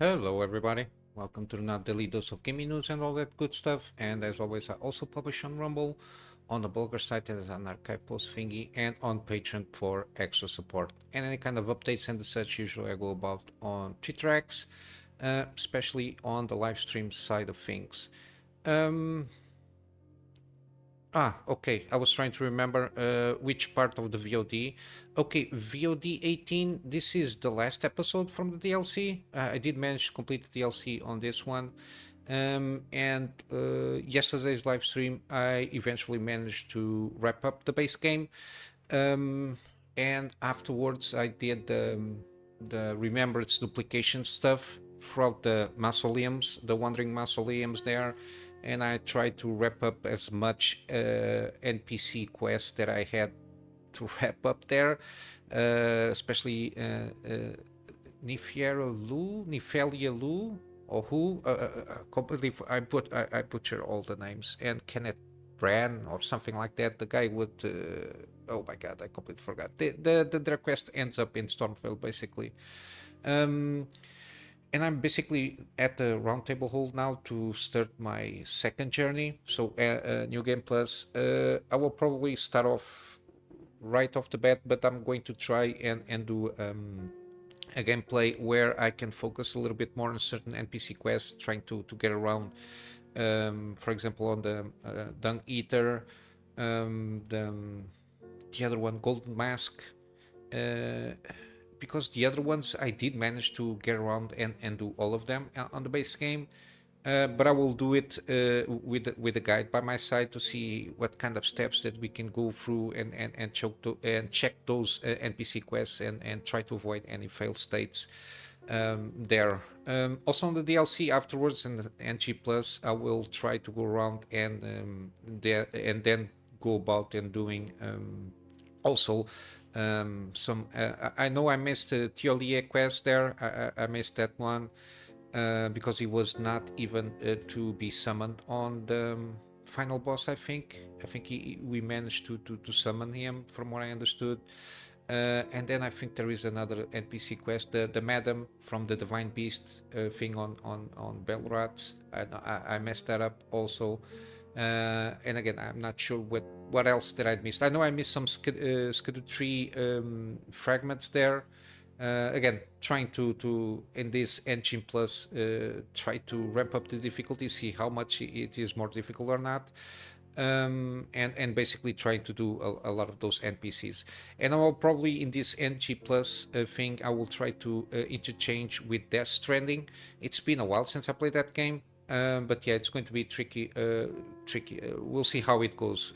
Hello everybody, welcome to another daily dose of gaming news and all that good stuff. And as always, I also publish on Rumble, on the blogger site as an archive post thingy, and on Patreon for extra support. And any kind of updates and such usually I go about on Twitter X, especially on the live stream side of things. Okay. I was trying to remember which part of the VOD. Okay, VOD 18. This is the last episode from the DLC. I did manage to complete the DLC on this one. And yesterday's live stream, I eventually managed to wrap up the base game. And afterwards, I did the remembrance duplication stuff throughout the mausoleums, the wandering mausoleums there, and I tried to wrap up as much NPC quests that I had to wrap up there, especially Nifelia Lu, or who? Completely, I butcher all the names, and Kenneth Bran or something like that. The guy would. Oh my god, I completely forgot. The quest ends up in Stormvale basically. And I'm basically at the roundtable hole now to start my second journey. So New Game Plus. I will probably start off right off the bat, but I'm going to try and do a gameplay where I can focus a little bit more on certain NPC quests, trying to get around. For example, on the Dung Eater, the other one, Golden Mask. Because the other ones I did manage to get around and do all of them on the base game. But I will do it with a guide by my side to see what kind of steps that we can go through and check those NPC quests and try to avoid any failed states there. Also on the DLC afterwards and the NG Plus, I will try to go around and then go about and doing also some. I know I missed the Tiolie quest there. I missed that one. Because he was not even to be summoned on the final boss. I think we managed to summon him, from what I understood. And then I think there is another NPC quest, the Madam from the Divine Beast thing on Belrat. I messed that up also. And again, I'm not sure what else that I missed. I know I missed some Skidoo tree fragments there. Again, trying to in this engine plus try to ramp up the difficulty, see how much it is more difficult or not, and basically trying to do a lot of those NPCs. And I will probably in this NG plus thing, I will try to interchange with Death Stranding. It's been a while since I played that game. But yeah, it's going to be tricky. We'll see how it goes.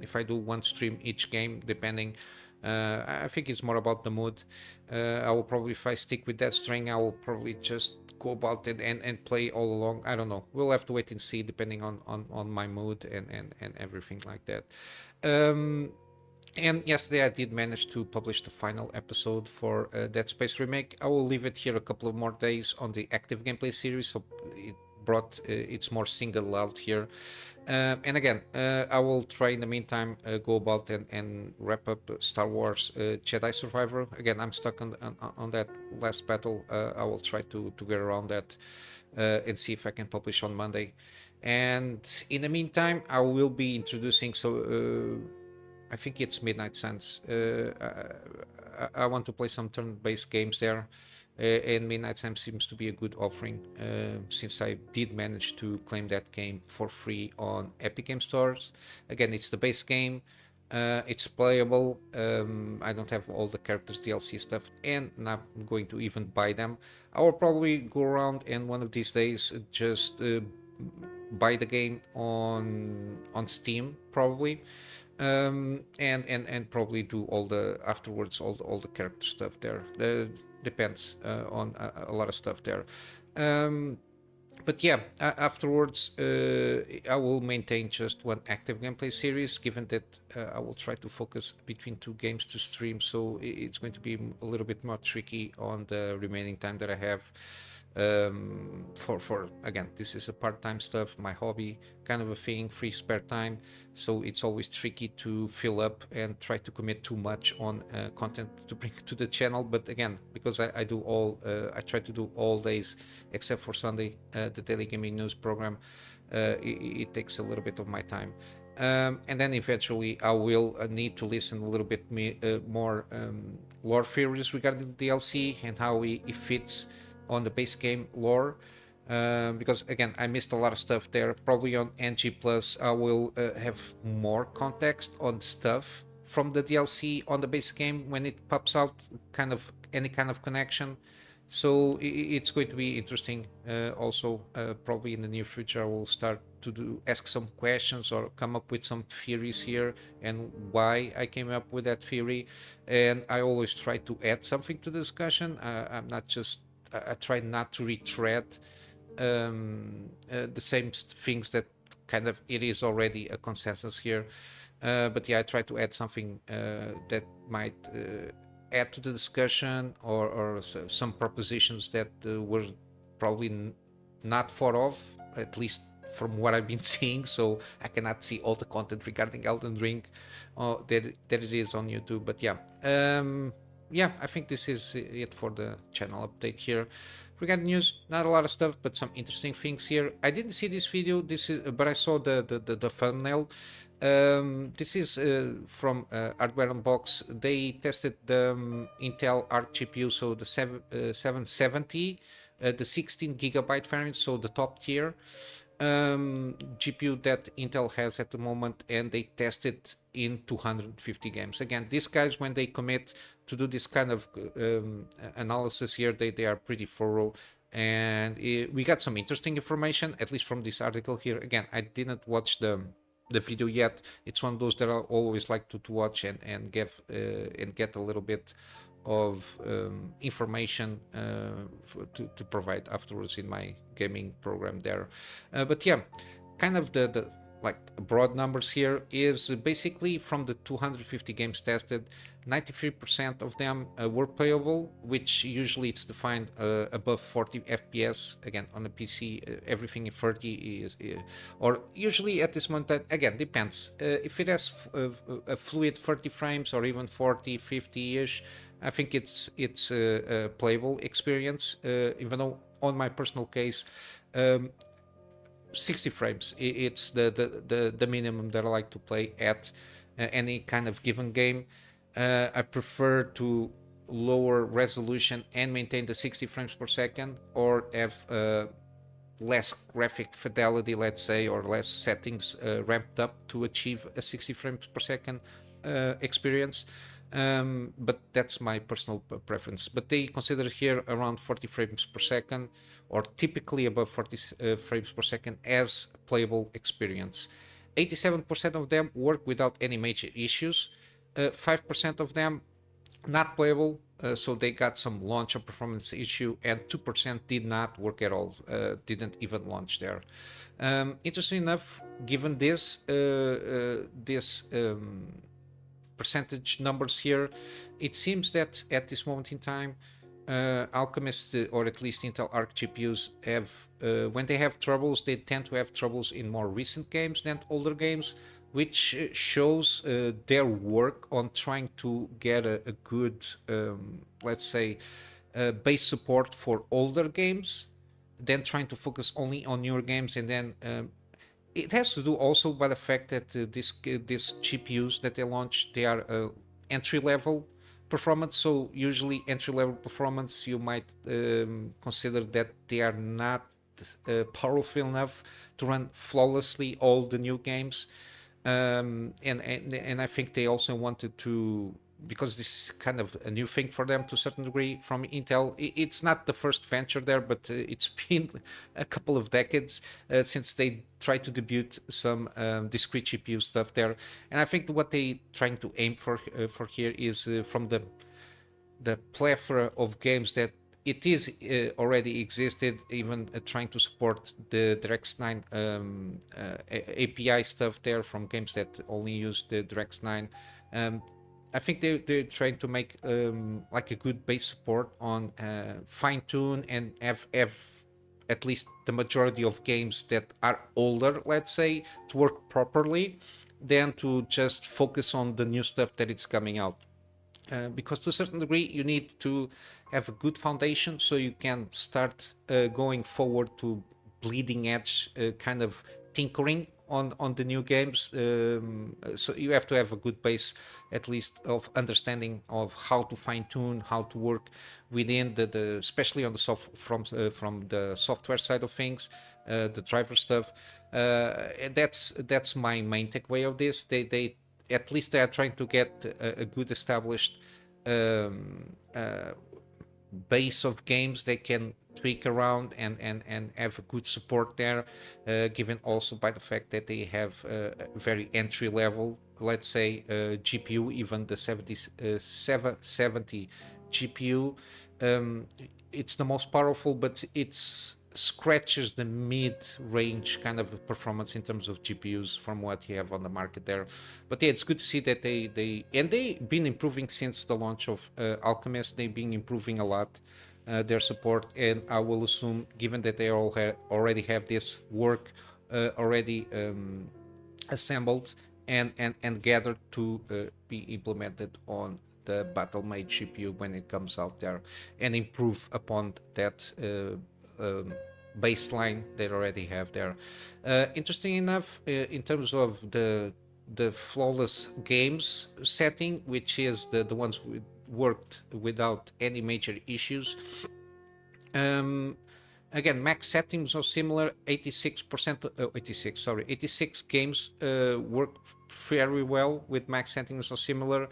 If I do one stream each game, depending. I think it's more about the mood. I will probably, if I stick with that string, I will probably just go about it and play all along. I don't know. We'll have to wait and see, depending on my mood and everything like that. And yesterday I did manage to publish the final episode for Dead Space Remake. I will leave it here a couple of more days on the active gameplay series, so it brought it's more single out here. And again, I will try in the meantime go about and wrap up Star Wars Jedi Survivor. Again, I'm stuck on that last battle. I will try to get around that and see if I can publish on Monday. And in the meantime, I will be introducing I think it's Midnight Suns. I want to play some turn-based games there. And Midnight Suns seems to be a good offering since I did manage to claim that game for free on Epic Game Stores. Again, it's the base game. It's playable. I don't have all the characters DLC stuff, and not going to even buy them. I will probably go around and one of these days just buy the game on Steam probably. And probably do all the afterwards all the character stuff there. Depends on a lot of stuff there. But yeah, afterwards I will maintain just one active gameplay series, given that I will try to focus between two games to stream, so it's going to be a little bit more tricky on the remaining time that I have. For again, this is a part-time stuff, my hobby kind of a thing, free spare time, so it's always tricky to fill up and try to commit too much on content to bring to the channel. But again, because I do all I try to do all days except for Sunday, the daily gaming news program, it takes a little bit of my time. And then eventually I will need to listen a little bit more lore theories regarding the DLC and how it fits on the base game lore. Because again, I missed a lot of stuff there. Probably on NG Plus, I will have more context on stuff from the DLC on the base game when it pops out, kind of any kind of connection. So it's going to be interesting. Also, probably in the near future, I will start to ask some questions or come up with some theories here and why I came up with that theory. And I always try to add something to the discussion. I'm not just I try not to retread the same things that kind of it is already a consensus here. But yeah, I try to add something that might add to the discussion, or some propositions that were probably not thought of, at least from what I've been seeing. So I cannot see all the content regarding Elden Ring that it is on YouTube. But yeah, yeah, I think this is it for the channel update here. Regarding news, not a lot of stuff, but some interesting things here. I didn't see this video, but I saw the thumbnail. This is from Hardware Unbox. They tested the Intel Arc GPU, so the 770, the 16 gigabyte variant, so the top tier GPU that Intel has at the moment, and they tested in 250 games. Again, these guys, when they commit to do this kind of analysis here, they are pretty thorough, and we got some interesting information, at least from this article here. Again, I didn't watch the video yet. It's one of those that I always like to watch and get a little bit of information to provide afterwards in my gaming program there. But yeah, kind of the like broad numbers here is basically from the 250 games tested, 93% of them were playable, which usually it's defined above 40 FPS. Again, on the PC, everything in 30 is, or usually at this moment, that again depends. If it has a fluid 30 frames or even 40, 50-ish, I think it's a playable experience, even though on my personal case, 60 frames. It's the minimum that I like to play at any kind of given game. I prefer to lower resolution and maintain the 60 frames per second, or have less graphic fidelity, let's say, or less settings ramped up to achieve a 60 frames per second experience. But that's my personal preference. But they consider here around 40 frames per second, or typically above 40 frames per second, as playable experience. 87% of them work without any major issues. 5% of them not playable, so they got some launch or performance issue, and 2% did not work at all, didn't even launch there. Interesting enough, given this percentage numbers here, it seems that at this moment in time, Alchemist, or at least Intel Arc GPUs, have when they have troubles, they tend to have troubles in more recent games than older games, which shows their work on trying to get a good, let's say, base support for older games, then trying to focus only on newer games. And then it has to do also by the fact that these GPUs that they launch, they are entry level performance. So usually entry level performance, you might consider that they are not powerful enough to run flawlessly all the new games. And I think they also wanted to, because this is kind of a new thing for them to a certain degree from Intel. It's not the first venture there, but it's been a couple of decades since they tried to debut some discrete GPU stuff there. And I think what they trying to aim for here is from the plethora of games that it is already existed, even trying to support the DirectX 9 API stuff there from games that only use the DirectX 9. I think they're trying to make like a good base support on fine tune and have at least the majority of games that are older, let's say, to work properly, than to just focus on the new stuff that is coming out. Because to a certain degree you need to have a good foundation so you can start going forward to bleeding edge kind of tinkering on the new games. So you have to have a good base, at least, of understanding of how to fine tune, how to work within the especially on the from the software side of things, the driver stuff. That's my main takeaway of this. They at least they are trying to get a good established base of games they can tweak around and have a good support there, given also by the fact that they have a very entry level, let's say, GPU, even the 770 GPU. It's the most powerful, but it's scratches the mid-range kind of performance in terms of GPUs from what you have on the market there. But yeah, it's good to see that they've been improving since the launch of Alchemist. They've been improving a lot their support, and I will assume, given that they already have this work already assembled and gathered to be implemented on the Battle Mage GPU when it comes out there, and improve upon that baseline they already have there. Interesting enough, in terms of the flawless games setting, which is the ones worked without any major issues. Again, max settings are similar. 86 games work very well with max settings are similar.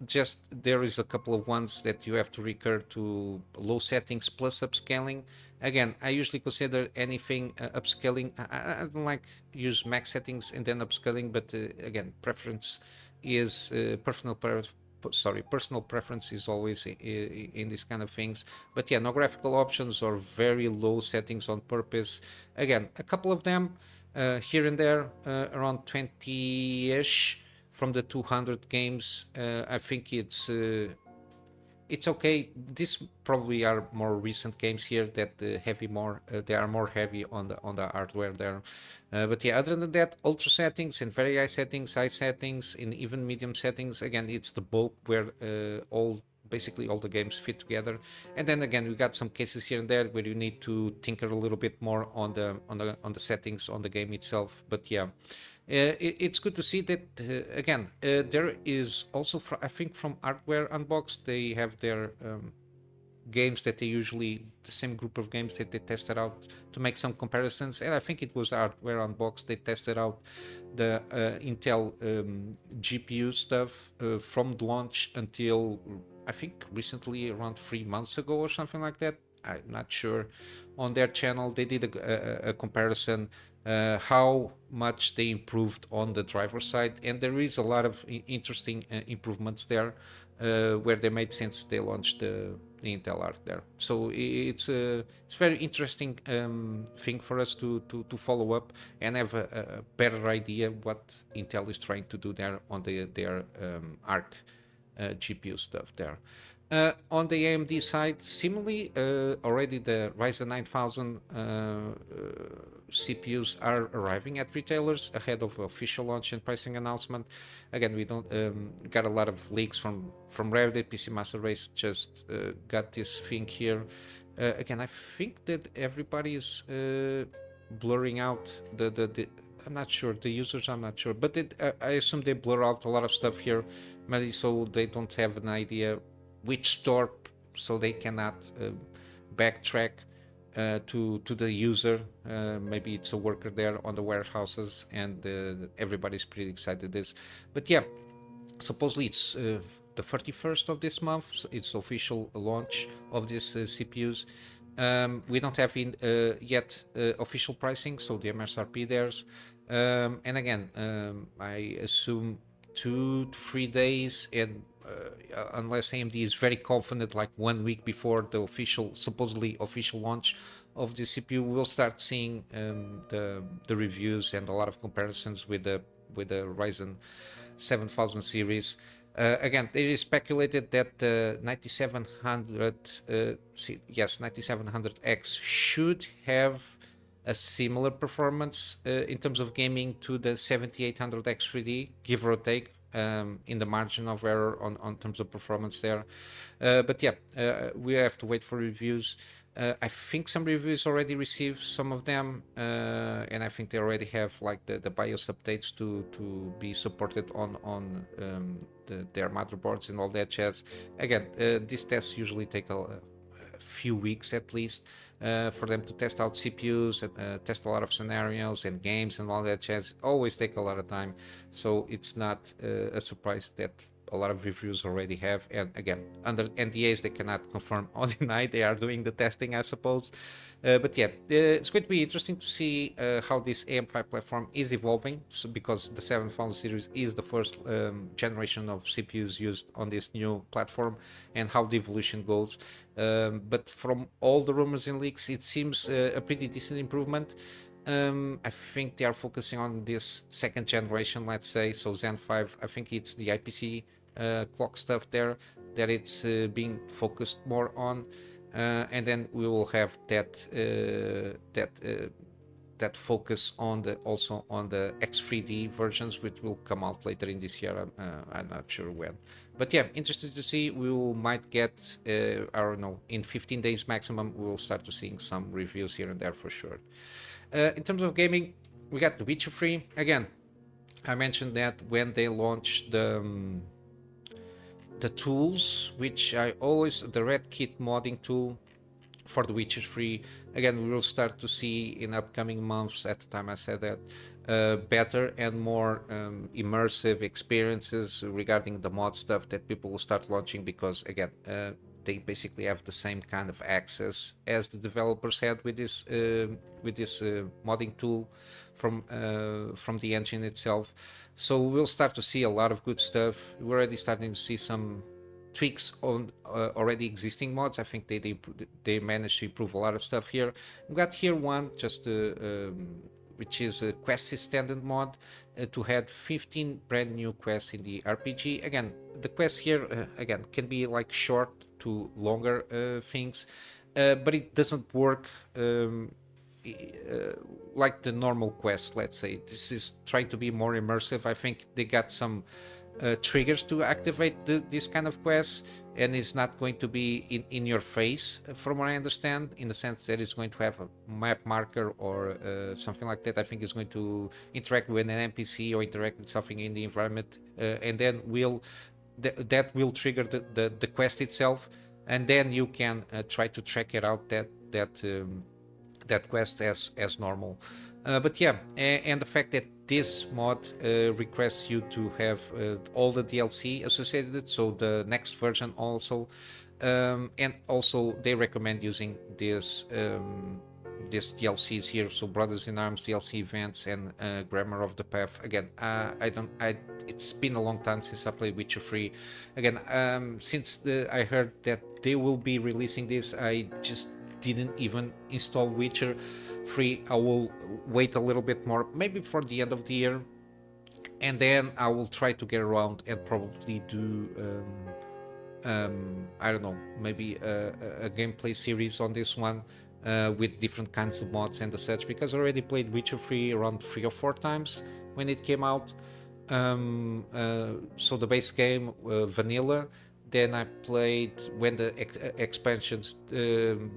Just there is a couple of ones that you have to recur to low settings plus upscaling. Again, I usually consider anything upscaling. I don't like use max settings and then upscaling, but again, preference is personal preference is always in these kind of things. But yeah, no graphical options or very low settings on purpose. Again, a couple of them here and there, around 20-ish from the 200 games. I think it's okay. These probably are more recent games here that they are more heavy on the hardware there. But yeah, other than that, ultra settings and very high settings, and even medium settings. Again, it's the bulk where basically all the games fit together. And then again, we got some cases here and there where you need to tinker a little bit more on the settings on the game itself. But yeah, it's good to see that again. There is also, I think, from Hardware Unboxed, they have their games that they usually the same group of games that they tested out to make some comparisons. And I think it was Hardware Unboxed. They tested out the Intel GPU stuff from the launch until I think recently, around 3 months ago or something like that. I'm not sure. On their channel, they did a comparison how much they improved on the driver side, and there is a lot of interesting improvements there where they made since they launched the Intel Arc there. So it's very interesting thing for us to follow up and have a better idea what Intel is trying to do there on their Arc GPU stuff there. On the AMD side, similarly, already the Ryzen 9000 CPUs are arriving at retailers ahead of official launch and pricing announcement. Again, we don't got a lot of leaks from Reddit. PC Master Race just got this thing here. Again, I think that everybody is blurring out the I'm not sure, the users, I'm not sure, but I assume they blur out a lot of stuff here, maybe so they don't have an idea which store, so they cannot backtrack to the user. Maybe it's a worker there on the warehouses, and everybody's pretty excited this. But yeah, supposedly it's the 31st of this month. So it's official launch of these CPUs. We don't have yet official pricing, so the MSRP there's. And again, I assume 2 to 3 days, and unless AMD is very confident, like 1 week before the supposedly official launch of the CPU, we'll start seeing the reviews and a lot of comparisons with the with the Ryzen 7000 series. Again, it is speculated that the 9700, yes, 9700X should have a similar performance in terms of gaming to the 7800X 3D, give or take, in the margin of error on terms of performance there. But yeah, we have to wait for reviews. I think some reviews already received some of them, and I think they already have like the BIOS updates to be supported on their motherboards and all that jazz. Again, these tests usually take a few weeks at least for them to test out CPUs and test a lot of scenarios and games and all that jazz. Always take a lot of time, so it's not a surprise that a lot of reviews already have. And again, under NDAs they cannot confirm or deny, they are doing the testing, I suppose. But yeah, it's going to be interesting to see how this AM5 platform is evolving, so because the 7000 series is the first generation of CPUs used on this new platform, and how the evolution goes. But from all the rumors and leaks, it seems a pretty decent improvement. I think they are focusing on this second generation, let's say, so Zen 5. I think it's the IPC clock stuff there that it's being focused more on, and then we will have that focus on the also on the X3D versions, which will come out later in this year. I'm not sure when, but yeah, interested to see. We might get I don't know, in 15 days maximum we will start to seeing some reviews here and there for sure. In terms of gaming, we got The Witcher 3 again. I mentioned that when they launched the tools, which I always, the Red Kit modding tool for The Witcher 3. Again, we will start to see in upcoming months, at the time I said that, better and more immersive experiences regarding the mod stuff that people will start launching, because again, they basically have the same kind of access as the developers had with this modding tool from the engine itself. So we'll start to see a lot of good stuff. We're already starting to see some tweaks on already existing mods. I think they managed to improve a lot of stuff here. We got here one just which is a quest extended mod to add 15 brand new quests in the RPG. Again, the quests here again can be like short to longer things, but it doesn't work like the normal quest, let's say. This is trying to be more immersive. I think they got some triggers to activate this kind of quests, and it's not going to be in your face, from what I understand, in the sense that it's going to have a map marker or something like that. I think it's going to interact with an NPC or interact with something in the environment, and then that will trigger the quest itself, and then you can try to track it out, that quest as normal. But yeah, and the fact that this mod requests you to have all the DLC associated, so the next version also, and also they recommend using this DLCs here, so Brothers in Arms DLC events and Grammar of the Path. Again, it's been a long time since I played Witcher 3. Again, since I heard that they will be releasing this, I just didn't even install Witcher 3. I will wait a little bit more, maybe for the end of the year, and then I will try to get around and probably do I don't know, maybe a gameplay series on this one with different kinds of mods and such, because I already played Witcher 3 around 3 or 4 times when it came out. So the base game, vanilla. Then I played when the expansions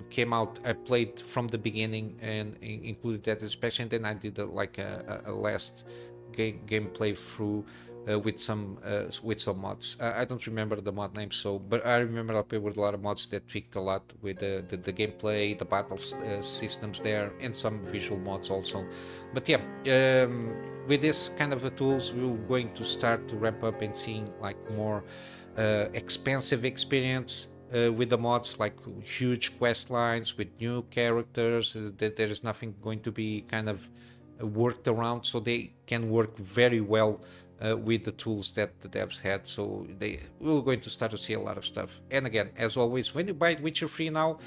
came out. I played from the beginning and included that expansion. Then I did a last gameplay through with some mods. I don't remember the mod names, but I remember I played with a lot of mods that tweaked a lot with the gameplay, the battle systems there, and some visual mods also. But yeah, with this kind of tools, we're going to start to ramp up and seeing like more expansive experience with the mods, like huge quest lines with new characters, that there is nothing going to be kind of worked around, so they can work very well with the tools that the devs had. So we're going to start to see a lot of stuff. And again, as always, when you buy Witcher 3 now,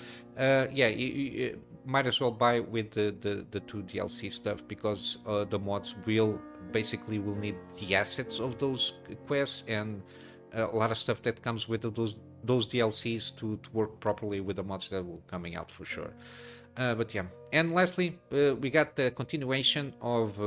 might as well buy with the two DLC stuff, because the mods will need the assets of those quests and a lot of stuff that comes with those DLCs to work properly with the mods that will coming out for sure. But yeah, and lastly, we got the continuation of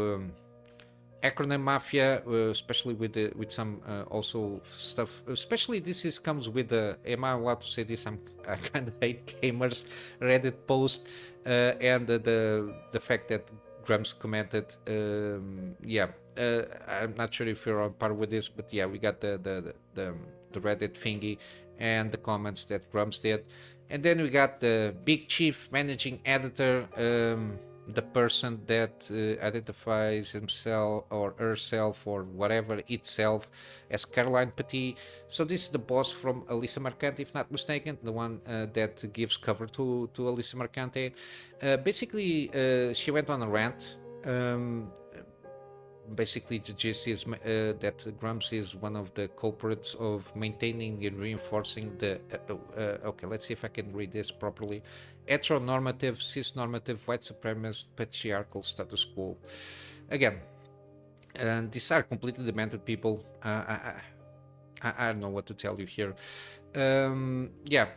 acronym mafia, especially with some also stuff. Especially this is comes with the. Am I allowed to say this? I kind of hate gamers Reddit post, and the fact that Grumps commented. Yeah, I'm not sure if you're on par with this, but yeah, we got the Reddit thingy and the comments that Grumps did, and then we got the big chief managing editor. The person that identifies himself or herself or whatever itself as Carolyn Petit. So this is the boss from Alyssa Marcante, if not mistaken, the one that gives cover to Alyssa Marcante. Basically, she went on a rant. Basically, the gist is that Grumps is one of the culprits of maintaining and reinforcing the okay, let's see if I can read this properly: heteronormative, cis-normative, white supremacist, patriarchal status quo. Again, these are completely demented people. I don't know what to tell you here. Yeah.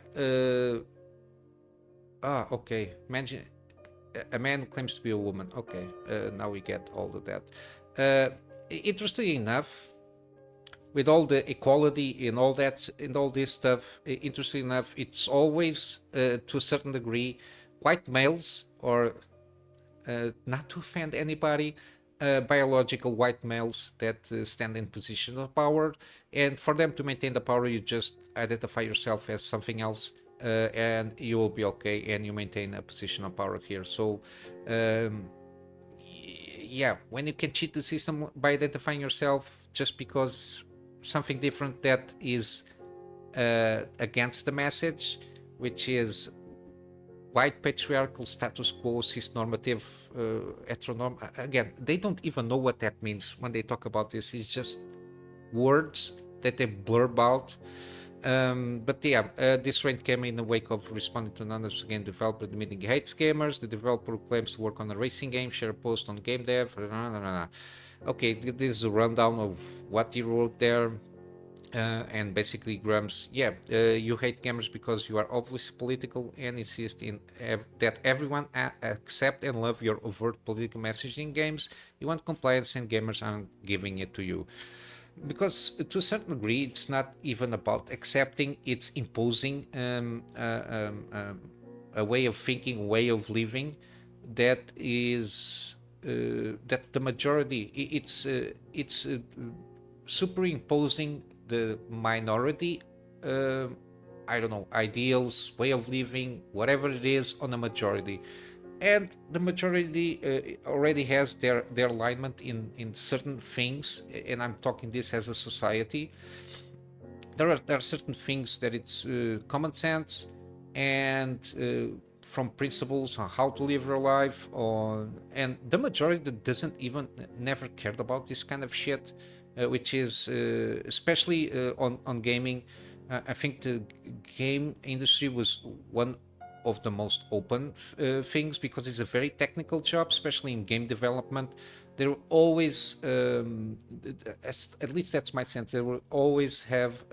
Okay. Imagine a man who claims to be a woman. Okay. Now we get all of that. Interestingly enough, with all the equality and all that and all this stuff, interesting enough, it's always to a certain degree white males, or not to offend anybody, biological white males that stand in position of power, and for them to maintain the power, you just identify yourself as something else, and you will be okay, and you maintain a position of power here. So yeah, when you can cheat the system by identifying yourself just because something different that is against the message, which is white patriarchal status quo, cis-normative, heteronorm. Again, they don't even know what that means when they talk about this. It's just words that they blurb out. But yeah, this rant came in the wake of responding to an anonymous game developer admitting he hates gamers. The developer who claims to work on a racing game shared a post on game dev. Okay, this is a rundown of what he wrote there. And basically Grumps, yeah, you hate gamers because you are obviously political and insist in that everyone accept and love your overt political messaging in games. You want compliance and gamers aren't giving it to you. Because to a certain degree, it's not even about accepting, it's imposing a way of thinking, way of living that is that the majority, it's superimposing the minority, I don't know, ideals, way of living, whatever it is, on the majority. And the majority already has their alignment in certain things, and I'm talking this as a society. There are certain things that it's common sense and from principles on how to live your life on, and the majority that doesn't even never cared about this kind of shit, which is especially on gaming. I think the game industry was one of the most open things, because it's a very technical job, especially in game development. There will always, at least that's my sense, there will always have,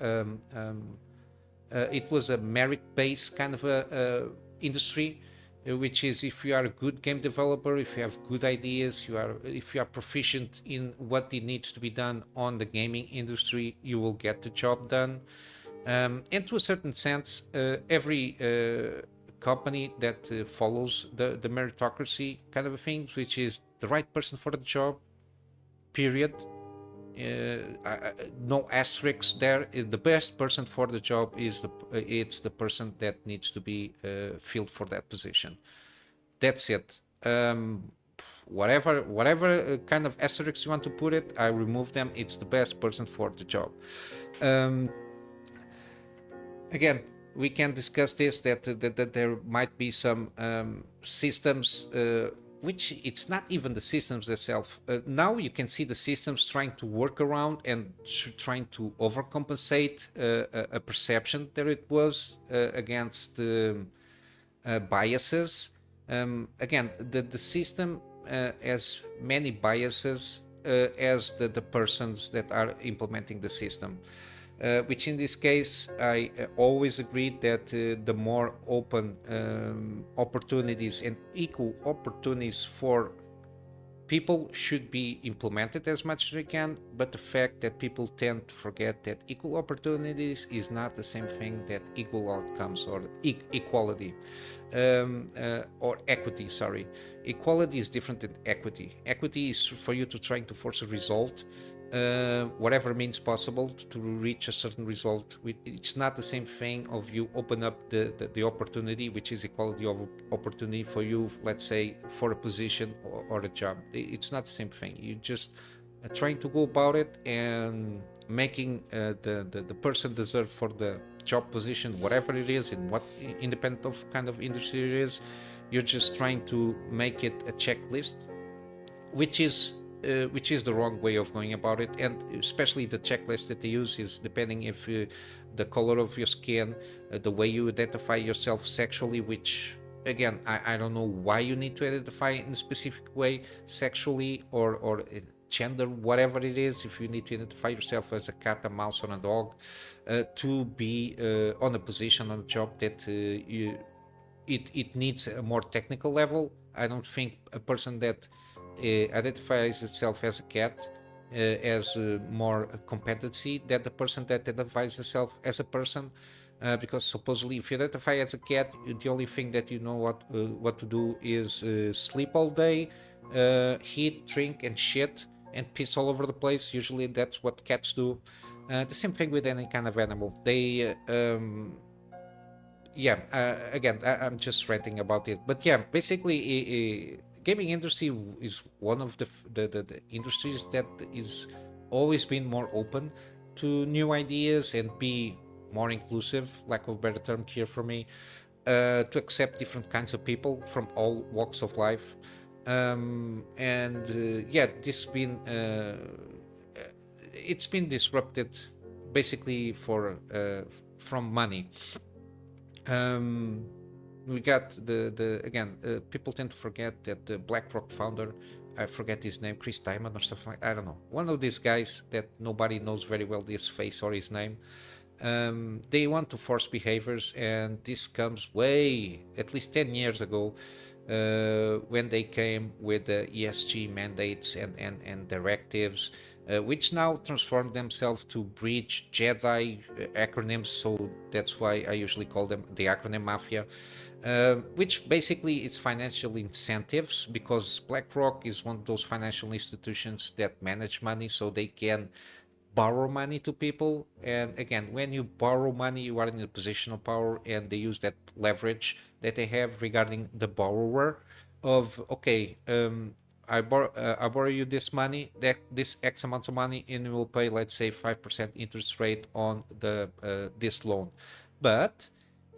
it was a merit-based kind of a industry, which is if you are a good game developer, if you have good ideas, if you are proficient in what it needs to be done on the gaming industry, you will get the job done. And to a certain sense, every company that follows the meritocracy kind of a thing, which is the right person for the job, period. No asterisks there. The best person for the job is it's the person that needs to be filled for that position. That's it. Whatever kind of asterisks you want to put it, I remove them. It's the best person for the job. Again, we can discuss this, that there might be some systems, which it's not even the systems themselves. Now you can see the systems trying to work around and trying to overcompensate a perception that it was against biases. Again, the system has many biases as the persons that are implementing the system. Which in this case, I always agreed that the more open opportunities and equal opportunities for people should be implemented as much as we can, but the fact that people tend to forget that equal opportunities is not the same thing that equal outcomes or equality or equity. Sorry, equality is different than equity. Equity is for you to trying to force a result, whatever means possible to reach a certain result. It's not the same thing of you open up the opportunity, which is equality of opportunity for you, let's say, for a position or a job. It's not the same thing. You just trying to go about it and making the person deserve for the job position, whatever it is, in what independent of kind of industry it is. You're just trying to make it a checklist, which is the wrong way of going about it. And especially the checklist that they use is depending if the color of your skin, the way you identify yourself sexually, which again, I don't know why you need to identify in a specific way sexually or gender, whatever it is. If you need to identify yourself as a cat, a mouse, or a dog, to be on a position, on a job that it needs a more technical level. I don't think a person that identifies itself as a cat has more competency than the person that identifies itself as a person. Because supposedly, if you identify as a cat, the only thing that you know what to do is sleep all day, eat, drink, and shit, and piss all over the place. Usually, that's what cats do. The same thing with any kind of animal. They yeah, again, I'm just ranting about it, but yeah, basically, gaming industry is one of the industries that is always been more open to new ideas and be more inclusive, lack of a better term here for me, to accept different kinds of people from all walks of life. And yeah, this been it's been disrupted basically for from money. um, we got the again, people tend to forget that the BlackRock founder, I forget his name, Chris Diamond or something like, I don't know, one of these guys that nobody knows very well his face or his name. They want to force behaviors, and this comes way at least 10 years ago, when they came with the ESG mandates and directives, which now transform themselves to breach Jedi acronyms. So that's why I usually call them the acronym mafia, which basically is financial incentives, because BlackRock is one of those financial institutions that manage money, so they can borrow money to people. And again, when you borrow money, you are in a position of power, and they use that leverage that they have regarding the borrower of, okay, I borrow you this money, that this X amount of money, and you will pay, let's say, 5% interest rate on the this loan. But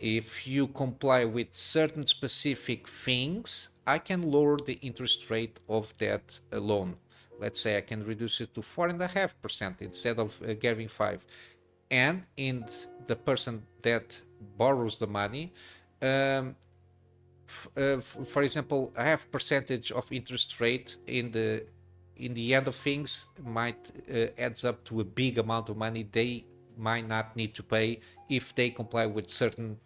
if you comply with certain specific things, I can lower the interest rate of that loan. Let's say I can reduce it to 4.5% instead of getting 5. And in the person that borrows the money, um, for example, a half percentage of interest rate in the end of things might adds up to a big amount of money they might not need to pay if they comply with certain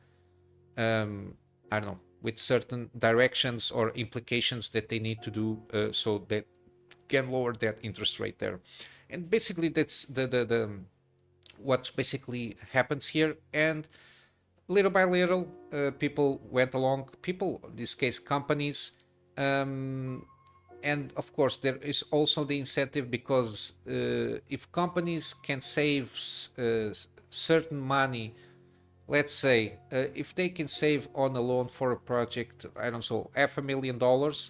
I don't know, with certain directions or implications that they need to do, so that can lower that interest rate there. And basically that's the what's basically happens here. And little by little, people went along, people, in this case companies, and of course there is also the incentive, because if companies can save certain money, let's say, if they can save on a loan for a project, I don't know, $500,000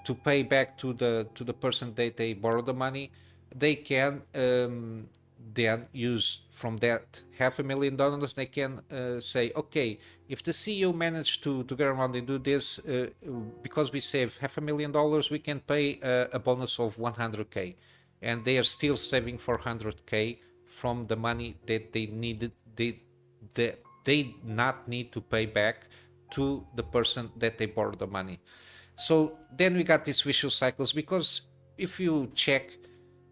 to pay back to the person that they borrow the money, they can then use from that $500,000. They can say, okay, if the CEO managed to get around and do this, because we save $500,000, we can pay a bonus of 100K, and they are still saving 400K from the money that they needed, that they not need to pay back to the person that they borrowed the money. So then we got these vicious cycles, because if you check,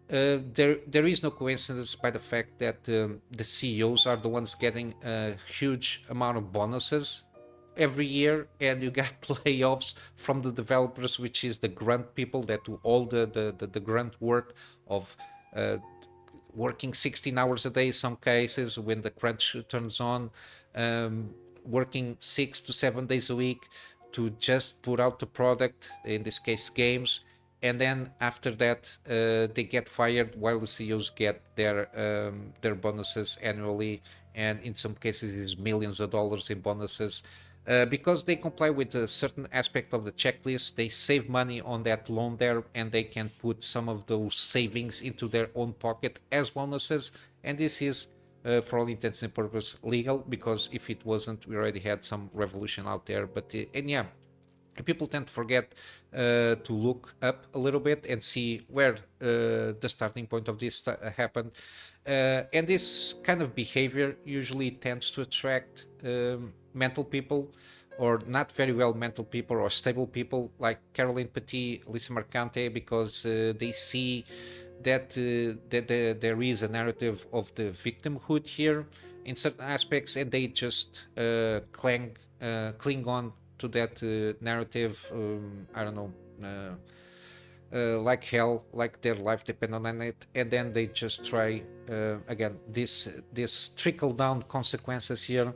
there is no coincidence by the fact that the CEOs are the ones getting a huge amount of bonuses every year, and you got layoffs from the developers, which is the grunt people that do all the grunt work of uh, working 16 hours a day, some cases when the crunch turns on, um, working 6 to 7 days a week to just put out the product, in this case games, and then after that they get fired while the CEOs get their bonuses annually, and in some cases it's millions of dollars in bonuses. Because they comply with a certain aspect of the checklist, they save money on that loan there, and they can put some of those savings into their own pocket as bonuses. And this is, for all intents and purposes, legal, because if it wasn't, we already had some revolution out there. But and yeah, people tend to forget to look up a little bit and see where the starting point of this happened. And this kind of behavior usually tends to attract mental people, or not very well mental people, or stable people like Carolyn, Petit, Lisa Mercante, because they see that there is a narrative of the victimhood here in certain aspects, and they just cling on to that narrative. I don't know, like hell, like their life depended on it, and then they just try again. This trickle down consequences here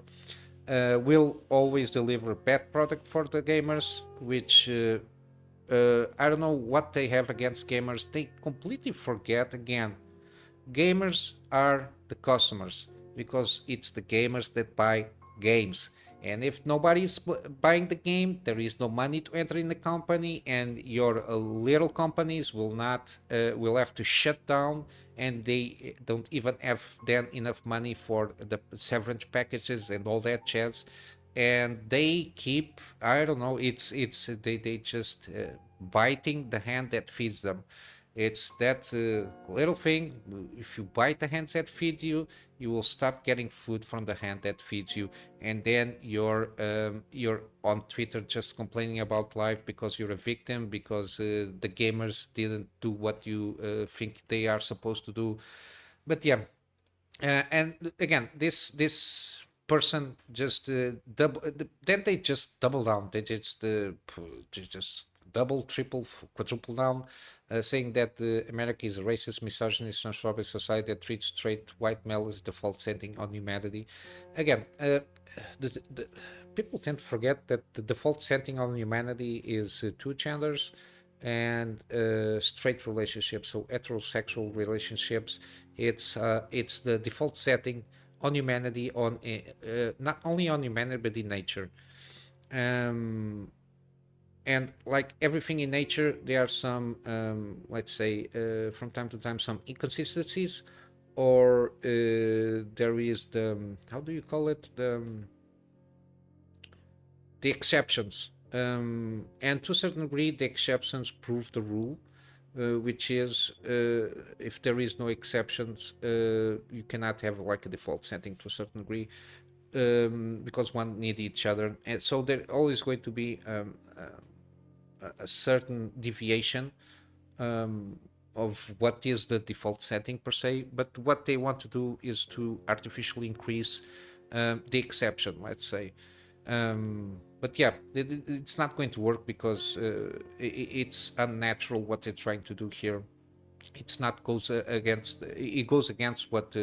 will always deliver a bad product for the gamers, which I don't know what they have against gamers. They completely forget, again, gamers are the customers, because it's the gamers that buy games. And if nobody's buying the game, there is no money to enter in the company, and your little companies will have to shut down, and they don't even have then enough money for the severance packages and all that jazz. And they keep, I don't know, it's they just biting the hand that feeds them. It's that little thing. If you bite the hands that feed you, you will stop getting food from the hand that feeds you, and then you're on Twitter just complaining about life because you're a victim, because the gamers didn't do what you think they are supposed to do. But yeah, and again, this person just then they just double down. They just double, triple, quadruple down, saying that America is a racist, misogynist, transphobic society that treats straight white male as default setting on humanity. Again, the people tend to forget that the default setting on humanity is two genders and straight relationships, so heterosexual relationships. It's the default setting on humanity, on not only on humanity but in nature. Um, and like everything in nature, there are some, let's say, from time to time, some inconsistencies, or there is the, how do you call it, the exceptions. And to a certain degree, the exceptions prove the rule, which is if there is no exceptions, you cannot have like a default setting to a certain degree, because one need each other, and so there always going to be a certain deviation of what is the default setting per se. But what they want to do is to artificially increase the exception, let's say. But yeah, it's not going to work, because it's unnatural what they're trying to do here. It's not goes against, it goes against what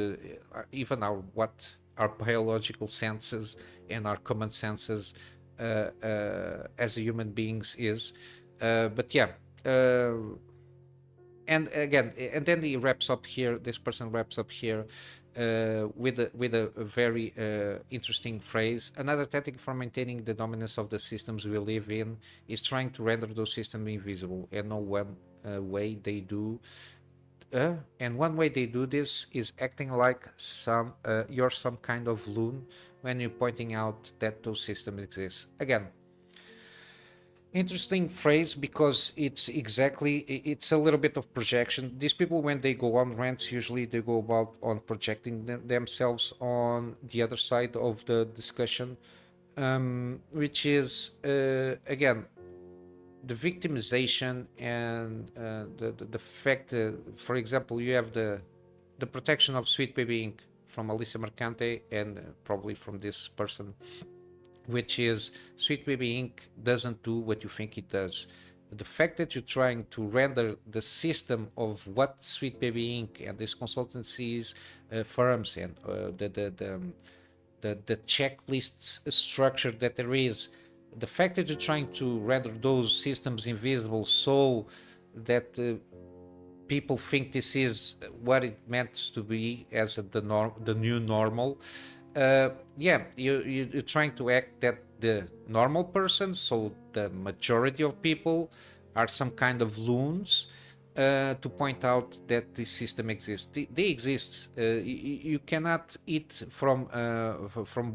even our biological senses and our common senses as a human beings is. But yeah, and again, and then he wraps up here. This person wraps up here with a very interesting phrase. Another tactic for maintaining the dominance of the systems we live in is trying to render those systems invisible, and no one way they do. And one way they do this is acting like you're some kind of loon when you're pointing out that those systems exist. Again, interesting phrase, because it's a little bit of projection. These people, when they go on rants, usually they go about on projecting themselves on the other side of the discussion. which is again the victimization and the fact that, for example, you have the protection of Sweet Baby Inc. from Alyssa Mercante and probably from this person, which is Sweet Baby Inc. doesn't do what you think it does. The fact that you're trying to render the system of what Sweet Baby Inc. and these consultancies, firms, and the checklist structure that there is, the fact that you're trying to render those systems invisible so that people think this is what it meant to be as the new normal. Yeah, you're trying to act that the normal person, so the majority of people, are some kind of loons, to point out that this system exists. They exist. You cannot eat from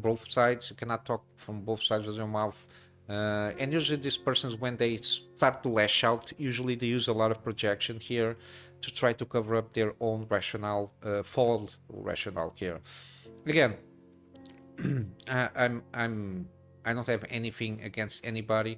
both sides. You cannot talk from both sides of your mouth. And usually these persons, when they start to lash out, usually they use a lot of projection here to try to cover up their own rationale, flawed rationale here. Again, I don't have anything against anybody.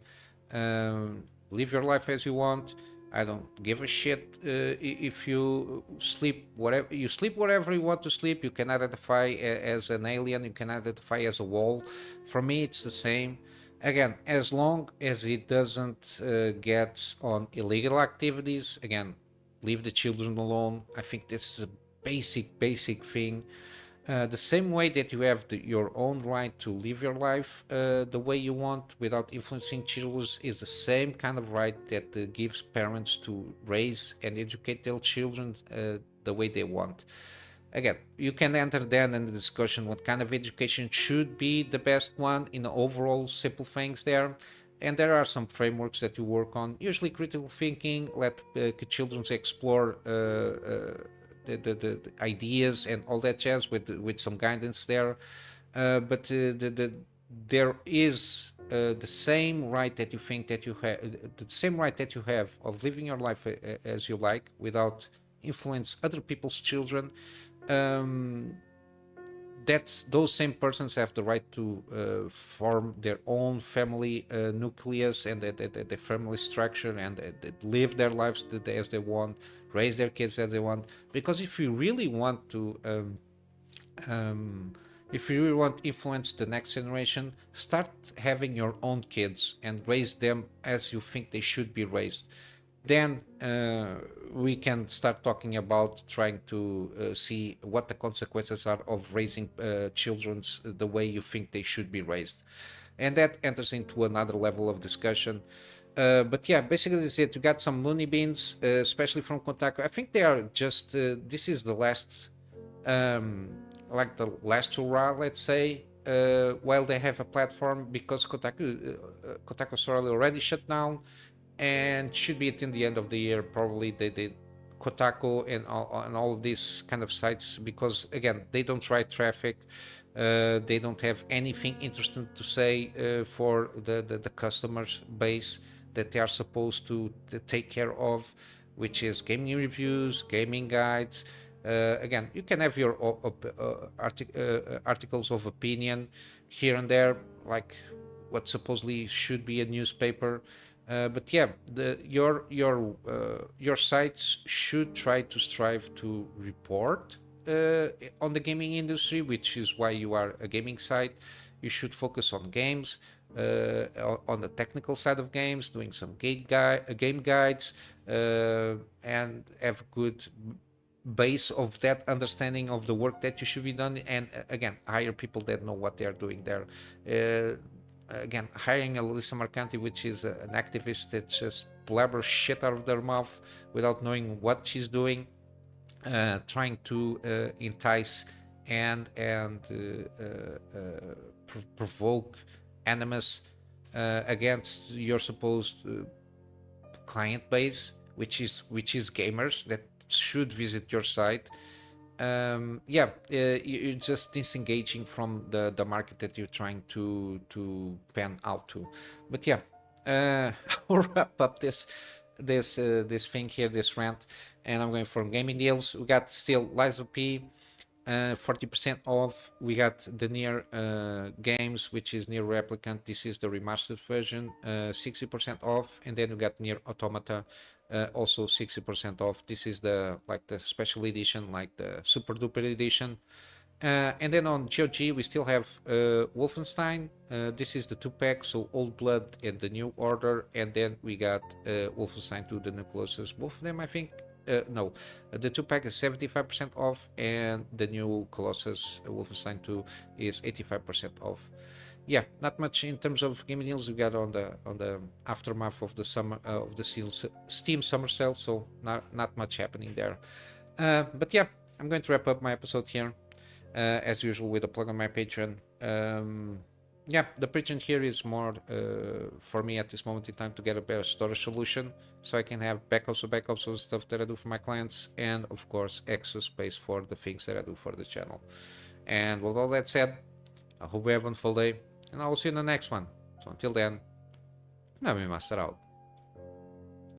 Live your life as you want. I don't give a shit if you sleep whatever you want to sleep. You can identify as an alien. You can identify as a wall. For me, it's the same. Again, as long as it doesn't get on illegal activities. Again, leave the children alone. I think this is a basic thing. The same way that you have your own right to live your life the way you want without influencing children is the same kind of right that gives parents to raise and educate their children the way they want. Again, you can enter then in the discussion what kind of education should be the best one in the overall simple things there. And there are some frameworks that you work on, usually critical thinking, let children explore the ideas and all that jazz with some guidance there. But there is the same right that you think that you have, the same right that you have of living your life as you like without influence other people's children. That's those same persons have the right to form their own family nucleus and the family structure and live their lives as they want, raise their kids as they want. Because if you really want to if you really want to influence the next generation, start having your own kids and raise them as you think they should be raised. Then we can start talking about trying to see what the consequences are of raising children the way you think they should be raised. And that enters into another level of discussion. But yeah, basically that's it. You got some loony beans, especially from Kotaku. I think they are just, this is the last, like the last hurrah, let's say, while they have a platform, because Kotaku Story already shut down and should be at in the end of the year. Probably they did Kotaku and all of these kind of sites, because again, they don't drive traffic. They don't have anything interesting to say for the customers base that they are supposed to take care of, which is gaming reviews, gaming guides. Again, you can have your articles of opinion here and there, like what supposedly should be a newspaper. But yeah, your sites should try to strive to report on the gaming industry, which is why you are a gaming site. You should focus on games, on the technical side of games, doing some game guides, and have good base of that understanding of the work that you should be done. And again, hire people that know what they're doing there. Again, hiring Alyssa Mercante, which is an activist that just blabbers shit out of their mouth without knowing what she's doing, trying to entice and provoke animus against your supposed client base, which is gamers that should visit your site. You're just disengaging from the market that you're trying to pan out to. But yeah, I'll wrap up this thing here, this rant, and I'm going from gaming deals. We got still Liza P, 40% off. We got the Near games, which is Near Replicant. This is the remastered version, 60% off. And then we got Near Automata, also 60% off. This is the special edition, like the super duper edition. And then on GOG we still have Wolfenstein. This is the 2-pack, so Old Blood and the New Order. And then we got Wolfenstein 2, the New Colossus. Both of them, I think. No, the 2-pack is 75% off, and the New Colossus Wolfenstein 2 is 85% off. Yeah, not much in terms of gaming deals we got on the aftermath of the summer of the Steam summer sale, so not much happening there. But yeah, I'm going to wrap up my episode here. As usual, with a plug on my Patreon. Yeah, the Patreon here is more for me at this moment in time to get a better storage solution, so I can have backups of stuff that I do for my clients, and of course extra space for the things that I do for the channel. And with all that said, I hope you have a wonderful day, and I will see you in the next one. So until then, Kunamy Master out.